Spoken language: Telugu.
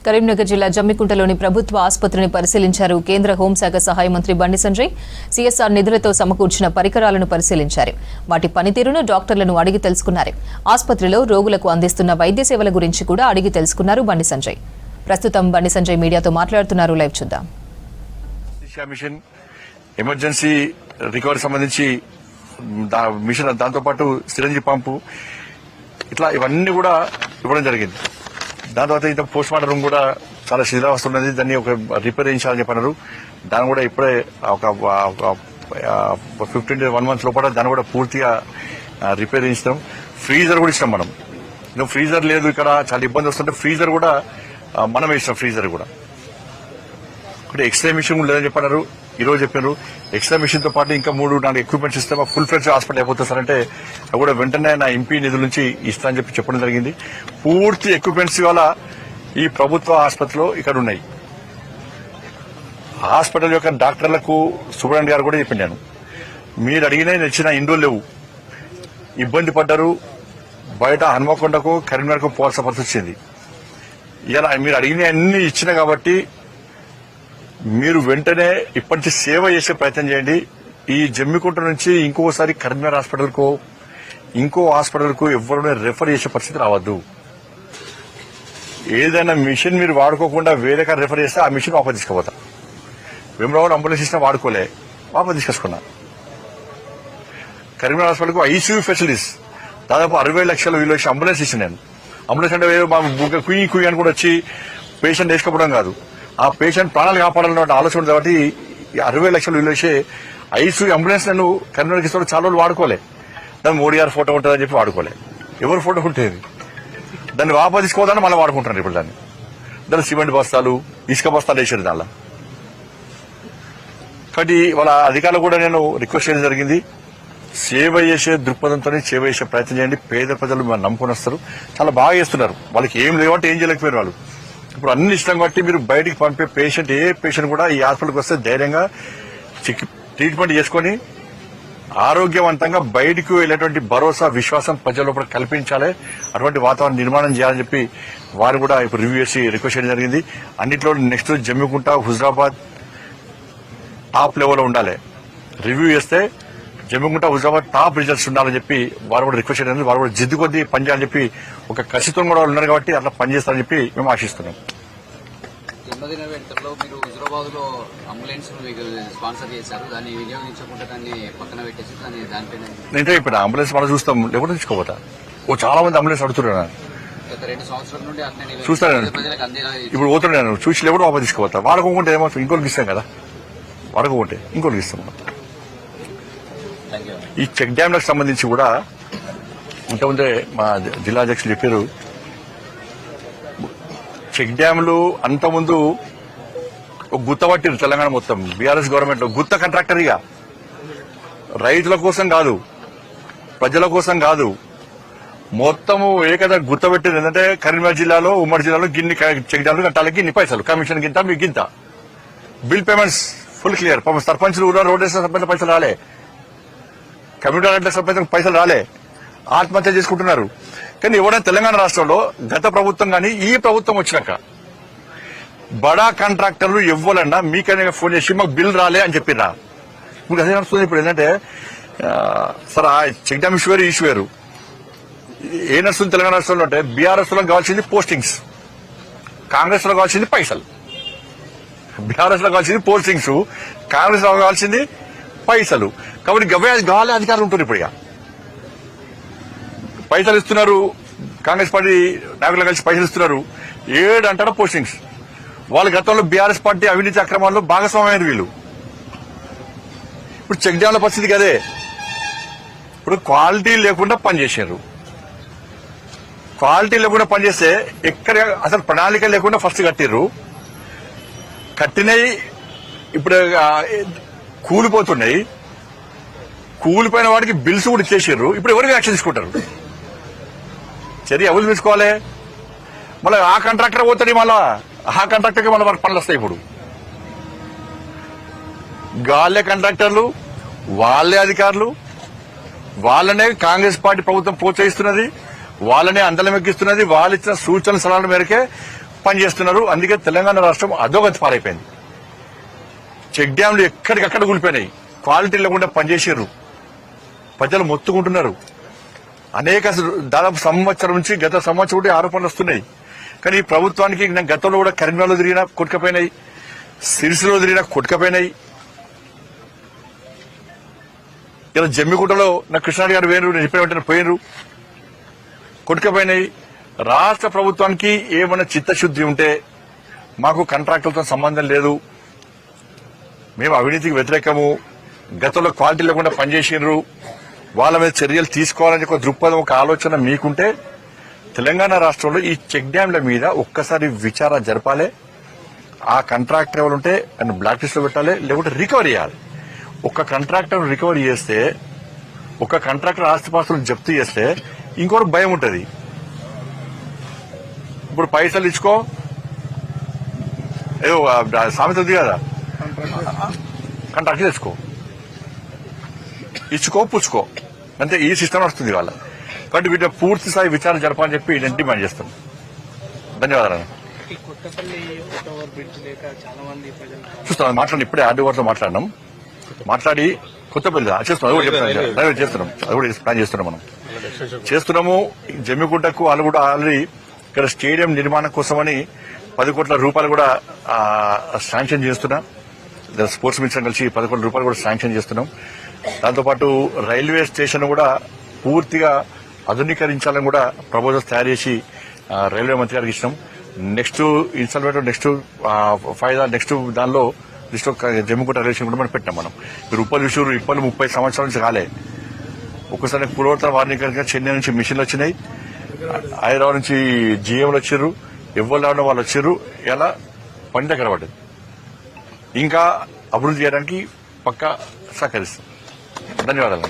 కరీంనగర్ జిల్లా జమ్మికుంటలోని ప్రభుత్వ ఆసుపత్రిని పరిశీలించారు కేంద్ర హోంశాఖ సహాయ మంత్రి బండి సంజయ్. సీఎస్ఆర్ నిధులతో సమకూర్చిన పరికరాలను పరిశీలించారు. వాటి పనితీరును డాక్టర్లను అడిగి తెలుసుకున్నారు. ఆసుపత్రిలో రోగులకు అందిస్తున్న వైద్య సేవల గురించి కూడా అడిగి తెలుసుకున్నారు బండి సంజయ్. ప్రస్తుతం బండి సంజయ్ మీడియాతో మాట్లాడుతున్నారు. లైవ్ చూద్దాం. మిషన్ ఎమర్జెన్సీ రికవరీ సంబంధించి మిషన్, దాంతో పాటు సిరంజి పంపు, ఇట్లా ఇవన్నీ కూడా ఇవ్వడం జరిగింది. దాని తర్వాత ఇంత పోస్ట్ మార్టం రూమ్ కూడా చాలా శిథిలావస్థ ఉన్నది. దాన్ని ఒక రిపేర్ చేయించాలని చెప్పన్నారు. దాన్ని కూడా ఇప్పుడే ఒక 15 to 1 month లోపల దాన్ని కూడా పూర్తిగా రిపేర్ చేయిస్తాం. ఫ్రీజర్ కూడా ఇస్తాం మనం. ఫ్రీజర్ లేదు ఇక్కడ, చాలా ఇబ్బంది వస్తుంటే ఫ్రీజర్ కూడా మనమే ఇస్తాం. ఫ్రీజర్ కూడా ఇక్కడ ఎక్స్రే మిషన్ లేదని చెప్పన్నారు. ఈ రోజు చెప్పారు ఎక్స్రే మిషన్ తో పాటు ఇంకా 3-4 ఎక్విప్మెంట్స్ ఇస్తే ఫుల్ ఫ్లెడ్జ్ హాస్పిటల్ అయిపోతుంది సార్ అంటే అది కూడా వెంటనే నా ఎంపీ నిధుల నుంచి ఇస్తా అని చెప్పడం జరిగింది. పూర్తి ఎక్విప్మెంట్స్ వల్ల ఈ ప్రభుత్వ ఆసుపత్రిలో ఇక్కడ ఉన్నాయి. హాస్పిటల్ యొక్క డాక్టర్లకు సూపరింటెండెంట్ గారు కూడా చెప్పాను, మీరు అడిగిన నచ్చిన ఇండోలు లేవు, ఇబ్బంది పడ్డారు, బయట హన్మకొండకు కరీంనగర్కు పోవాల్సిన పరిస్థితి వచ్చింది. ఇలా మీరు అడిగిన అన్ని ఇచ్చిన కాబట్టి మీరు వెంటనే ఇప్పటి నుంచి సేవ చేసే ప్రయత్నం చేయండి. ఈ జమ్మికుంట నుంచి ఇంకోసారి కరీంనగర్ హాస్పిటల్కు ఇంకో హాస్పిటల్కు ఎవరైనా రెఫర్ చేసే పరిస్థితి రావద్దు. ఏదైనా మిషన్ మీరు వాడుకోకుండా వేరే కాడ రెఫర్ చేస్తే ఆ మిషన్ వాపస్ తీసుకుపోతా. వేమరావు అంబులెన్స్ ఇచ్చినా వాడుకోలే, వాపస్ తీసుకొచ్చుకున్నా. కరీంనగర్ హాస్పిటల్కు ఐసీయూ ఫెసిలిటీస్ దాదాపు 60 లక్షల విలువ అంబులెన్స్ ఇచ్చిన నేను. అంబులెన్స్ అంటే కుయ్యి అని కూడా వచ్చి పేషెంట్ వేసుకోవడం కాదు, ఆ పేషెంట్ ప్రాణాలు కాపాడాలన్న ఆలోచన కాబట్టి 60 లక్షలు విలువేసే ఐసీయూ అంబులెన్స్ నన్ను కరీంనగర్కి ఇస్తే చాలా రోజులు వాడుకోలే. దాన్ని మోడీ గారు ఫోటో ఉంటుందని చెప్పి వాడుకోలే. ఎవరు ఫోటో ఉంటేది దాన్ని వాపస్ తీసుకోవాలని మళ్ళీ వాడుకుంటున్నారు. ఇప్పుడు దాన్ని సిమెంట్ బస్తాలు, ఇసుక బస్తాలు వేసారు దానిలో. కాబట్టి వాళ్ళ అధికారులు కూడా నేను రిక్వెస్ట్ చేయడం జరిగింది, సేవ చేసే దృక్పథంతో సేవ చేసే ప్రయత్నం చేయండి. పేద ప్రజలు మనం నమ్ముకొని వస్తారు, చాలా బాగా చేస్తున్నారు. వాళ్ళకి ఏం లేవంటే ఏం చేయలేకపోయారు వాళ్ళు. ఇప్పుడు అన్ని ఇష్టం కాబట్టి మీరు బయటికి పంపే పేషెంట్, ఏ పేషెంట్ కూడా ఈ హాస్పిటల్కి వస్తే ధైర్యంగా ట్రీట్మెంట్ చేసుకుని ఆరోగ్యవంతంగా బయటకు వెళ్లేటువంటి భరోసా, విశ్వాసం ప్రజల లోపల కల్పించాలి. అటువంటి వాతావరణం నిర్మాణం చేయాలని చెప్పి వారు కూడా ఇప్పుడు రివ్యూ చేసి రిక్వెస్ట్ చేయడం జరిగింది. అన్నింటిలో నెక్స్ట్ జమ్మికుంట, హుజరాబాద్ టాప్ లెవెల్లో ఉండాలి. రివ్యూ చేస్తే జమ్మికుంట, హుజరాబాద్ టాప్ రిజల్ట్స్ ఉండాలని చెప్పి వారు కూడా రిక్వెస్ట్ చేయడం. వారు కూడా జిద్దు కొద్దీ పనిచేయాలని చెప్పి ఒక కసితో కూడా ఉన్నారు కాబట్టి అట్లా పనిచేస్తారని చెప్పి మేము ఆశిస్తున్నాం. నేను ఇప్పుడు అంబులెన్స్ మనం చూస్తాం, లేకపోతే తీసుకోపోతా. చాలా మంది అంబులెన్స్ అడుగుతున్నాను, చూస్తాను. ఇప్పుడు పోతున్నాను, చూసి లేకపోతే వాపస్ తీసుకోపోతా. వాడుకోకుంటే ఏమో ఇంకోటికి ఇస్తాం కదా, వాడుకోకుంటే ఇంకోటికి ఇస్తాం. ఈ చెక్ డ్యాంలకు సంబంధించి కూడా ఇంతకుముందే మా జిల్లా అధ్యక్షులు చెప్పారు, చెక్ డ్యాంలు అంతకుముందు ఒక గుత్త పట్టిరు తెలంగాణ మొత్తం. బీఆర్ఎస్ గవర్నమెంట్ లో గుత్త కాంట్రాక్టర్గా రైతుల కోసం కాదు, ప్రజల కోసం కాదు, మొత్తము ఏకదా గుత్త పెట్టింది. ఏంటంటే కరీంనగర్ జిల్లాలో, ఉమ్మడి జిల్లాలో గిన్ని చెక్ డ్యాంలు కట్టాలి, గిన్ని పైసలు, కమిషన్ గింత, మీకు గింత, బిల్ పేమెంట్స్ ఫుల్ క్లియర్. సర్పంచ్లు కూడా రోడ్ వేసిన సర్పంచ్ పైసలు రాలే, కమ్యూనిటీ సర్పంచ్ పైసలు రాలే, ఆత్మహత్య చేసుకుంటున్నారు. కానీ ఎవరైనా తెలంగాణ రాష్ట్రంలో గత ప్రభుత్వం కానీ ఈ ప్రభుత్వం వచ్చినాక బడా కాంట్రాక్టర్లు ఇవ్వాలన్నా మీకైనా ఫోన్ చేసి మాకు బిల్ రాలే అని చెప్పిరా. ఇప్పుడు అదే నడుస్తుంది. ఇప్పుడు ఏంటంటే సార్ చెక్ డ్యామ్ ఇష్యూ వేరు. ఏ నడుస్తుంది తెలంగాణ రాష్ట్రంలో అంటే బీఆర్ఎస్ లో కావాల్సింది పోస్టింగ్స్, కాంగ్రెస్ లో కావాల్సింది పైసలు. బీఆర్ఎస్ లో కావాల్సింది పోస్టింగ్స్, కాంగ్రెస్ లో కావాల్సింది పైసలు. కాబట్టి గాలి అధికారులు ఉంటుంది. ఇప్పుడు ఇక పైసలు ఇస్తున్నారు, కాంగ్రెస్ పార్టీ నాయకులు కలిసి పైసలు ఇస్తున్నారు. 7 అంటారా పోస్టింగ్స్. వాళ్ళ గతంలో బీఆర్ఎస్ పార్టీ అవినీతి అక్రమాల్లో భాగస్వామ్యం వీళ్ళు. ఇప్పుడు చెక్ డ్యాంల పరిస్థితి కదే. ఇప్పుడు క్వాలిటీ లేకుండా పనిచేసారు. క్వాలిటీ లేకుండా పనిచేస్తే ఎక్కడ అసలు ప్రణాళిక లేకుండా ఫస్ట్ కట్టిర్రు. కట్టినవి ఇప్పుడు కూలిపోతున్నాయి. కూలిపోయిన వాడికి బిల్స్ కూడా ఇచ్చేసారు. ఇప్పుడు ఎవరికి యాక్షన్ తీసుకుంటారు? చర్య ఎవరు తీసుకోవాలి? మళ్ళీ ఆ కాంట్రాక్టర్ పోతాడు, మళ్ళా ఆ కాంట్రాక్టర్కి మళ్ళీ మనకు పనులు వస్తాయి. ఇప్పుడు గాలే కాంట్రాక్టర్లు, వాళ్లే అధికారులు, వాళ్ళనే కాంగ్రెస్ పార్టీ ప్రభుత్వం ప్రోత్సహిస్తున్నది, వాళ్ళనే అందలం ఎక్కిస్తున్నది. వాళ్ళు ఇచ్చిన సూచన సలహాల మేరకే పని చేస్తున్నారు. అందుకే తెలంగాణ రాష్ట్రం అధోగతి పాలైపోయింది. చెక్ డ్యాంలు ఎక్కడికక్కడ కూలిపోయినాయి. క్వాలిటీ లేకుండా పనిచేసారు. ప్రజలు మొత్తుకుంటున్నారు. దాదాపు సంవత్సరం నుంచి గత సంవత్సరం కూడా ఆరోపణలు వస్తున్నాయి. కానీ ఈ ప్రభుత్వానికి నేను గతంలో కూడా కరీంనగర్లో తిరిగినా కొట్టుకపోయినాయి, సిరిసిలో తిరిగినా కొట్టుకపోయినాయి. ఇలా జమ్మిగుట్టలో నా కృష్ణారెడ్డి గారు వేరు, నేను చెప్పిన వెంటనే పోయినరు, కొట్టుకపోయినాయి. రాష్ట్ర ప్రభుత్వానికి ఏమైనా చిత్తశుద్ధి ఉంటే మాకు కాంట్రాక్టులతో సంబంధం లేదు, మేము అవినీతికి వ్యతిరేకము, గతంలో క్వాలిటీ లేకుండా పనిచేసినారు, వాళ్ళ మీద చర్యలు తీసుకోవాలని ఒక దృక్పథం, ఒక ఆలోచన మీకుంటే తెలంగాణ రాష్ట్రంలో ఈ చెక్ డ్యాంల మీద ఒక్కసారి విచారణ జరపాలి. ఆ కాంట్రాక్టర్ ఎవరుంటే ఆయన బ్లాక్ లిస్ట్ లో పెట్టాలి, లేకుంటే రికవరీ చేయాలి. ఒక కాంట్రాక్టర్ రికవరీ చేస్తే, ఒక కాంట్రాక్టర్ ఆస్తిపాస్తులను జప్తు చేస్తే ఇంకోటి భయం ఉంటుంది. ఇప్పుడు పైసలు ఇచ్చుకో, ఏదో సామెత ఉంది కదా, కాంట్రాక్ట్ తెచ్చుకో, ఇచ్చుకో పుచ్చుకో, అంతే. ఈ సిస్టమ్ వస్తుంది వాళ్ళ. కాబట్టి వీటిని పూర్తి స్థాయి విచారణ జరపాలని చెప్పి నేను డిమాండ్ చేస్తాను. ధన్యవాదాలు. చూస్తాం, మాట్లాడి ఇప్పుడే ఆర్డీఓతో మాట్లాడినాం. మాట్లాడి కొత్తపల్లి చేస్తున్నాం, అది కూడా చేస్తున్నాం, అది కూడా ప్లాన్ చేస్తున్నాం. మనం చేస్తున్నాము. జమ్మిగుంటకు వాళ్ళు కూడా ఆల్రెడీ ఇక్కడ స్టేడియం నిర్మాణం కోసమని 10 కోట్ల రూపాయలు కూడా శాంక్షన్ చేస్తున్నాం. స్పోర్ట్స్ మినిస్టర్ కలిసి 10 కోట్ల రూపాయలు కూడా శాంక్షన్ చేస్తున్నాం. దాంతోపాటు రైల్వే స్టేషన్ కూడా పూర్తిగా ఆధునీకరించాలని కూడా ప్రపోజల్స్ తయారు చేసి రైల్వే మంత్రి గారికి ఇచ్చినాం. నెక్స్ట్ ఇన్స్టాల్మెంట్ నెక్స్ట్ దానిలో లిస్ట్ జమ్మిగుంట రైల్వే స్టేషన్ కూడా మనం పెట్టినాం. మనం మీరు ఉప్పల్ విషయం ఇప్పలు 30 సంవత్సరాల నుంచి కాలే. ఒక్కసారి పూర్వోత్తర వార్నికరంగా చెన్నై నుంచి మిషన్లు వచ్చినాయి, హైదరాబాద్ నుంచి జీఎంలు వచ్చారు, ఎవరు రావడం వాళ్ళు వచ్చారు. ఇలా పని దగ్గర పడ్డది. ఇంకా అభివృద్ధి చేయడానికి పక్కా సహకరిస్తాం. ధన్యవాదాలు.